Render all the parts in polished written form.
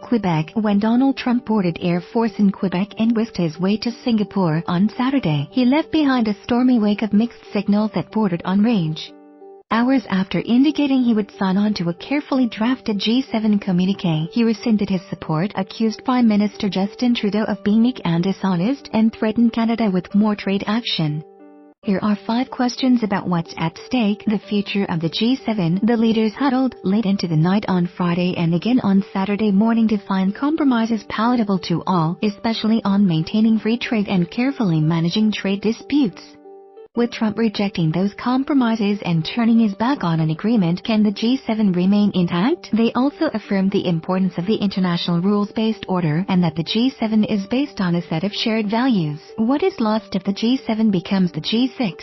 Quebec when Donald Trump boarded Air Force in Quebec and whisked his way to Singapore on Saturday. He left behind a stormy wake of mixed signals that bordered on rage. Hours after indicating he would sign on to a carefully drafted G7 communique, he rescinded his support, accused Prime Minister Justin Trudeau of being weak and dishonest, and threatened Canada with more trade action. Here are 5 questions about what's at stake: the future of the G7. The leaders huddled late into the night on Friday and again on Saturday morning to find compromises palatable to all, especially on maintaining free trade and carefully managing trade disputes. With Trump rejecting those compromises and turning his back on an agreement, can the G7 remain intact? They also affirmed the importance of the international rules-based order and that the G7 is based on a set of shared values. What is lost if the G7 becomes the G6?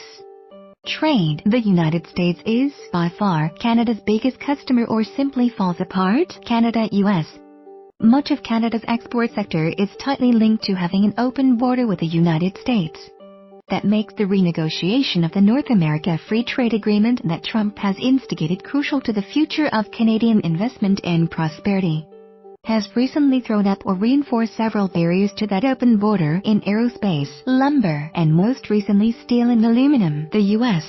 Trade. The United States is, by far, Canada's biggest customer or simply falls apart. Canada-US. Much of Canada's export sector is tightly linked to having an open border with the United States. That makes the renegotiation of the North America Free Trade Agreement that Trump has instigated crucial to the future of Canadian investment and prosperity. Has recently thrown up or reinforced several barriers to that open border in aerospace, lumber, and most recently steel and aluminum. The U.S.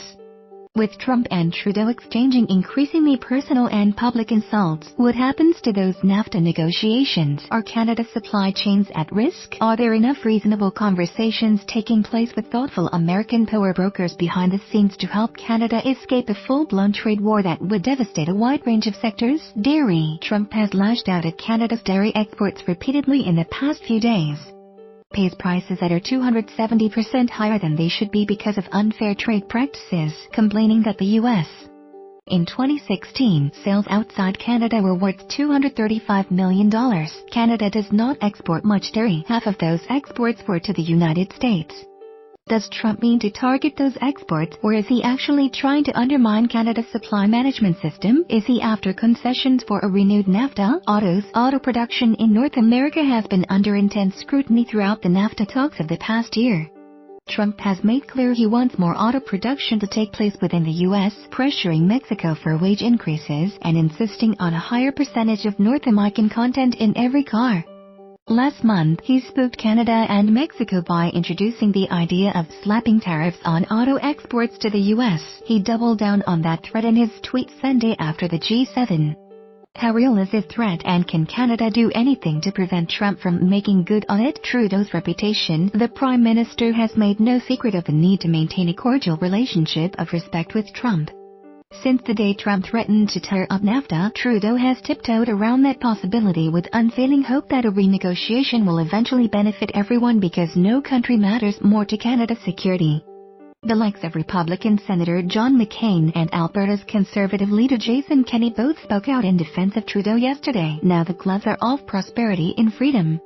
With Trump and Trudeau exchanging increasingly personal and public insults, what happens to those NAFTA negotiations? Are Canada's supply chains at risk? Are there enough reasonable conversations taking place with thoughtful American power brokers behind the scenes to help Canada escape a full-blown trade war that would devastate a wide range of sectors? Dairy. Trump has lashed out at Canada's dairy exports repeatedly in the past few days. Pays prices that are 270% higher than they should be because of unfair trade practices, complaining that the U.S. in 2016, sales outside Canada were worth $235 million. Canada does not export much dairy. Half of those exports were to the United States. Does Trump mean to target those exports, or is he actually trying to undermine Canada's supply management system? Is he after concessions for a renewed NAFTA? Auto production in North America has been under intense scrutiny throughout the NAFTA talks of the past year. Trump has made clear he wants more auto production to take place within the U.S., pressuring Mexico for wage increases and insisting on a higher percentage of North American content in every car. Last month, he spooked Canada and Mexico by introducing the idea of slapping tariffs on auto exports to the U.S. He doubled down on that threat in his tweet Sunday after the G7. How real is this threat, and can Canada do anything to prevent Trump from making good on it? Trudeau's reputation. The Prime Minister has made no secret of the need to maintain a cordial relationship of respect with Trump. Since the day Trump threatened to tear up NAFTA, Trudeau has tiptoed around that possibility with unfailing hope that a renegotiation will eventually benefit everyone because no country matters more to Canada's security. The likes of Republican Senator John McCain and Alberta's Conservative leader Jason Kenney both spoke out in defense of Trudeau yesterday. Now the gloves are off prosperity and freedom.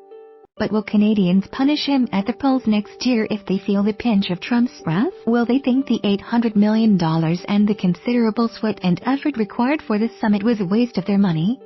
But will Canadians punish him at the polls next year if they feel the pinch of Trump's wrath? Will they think the $800 million and the considerable sweat and effort required for this summit was a waste of their money?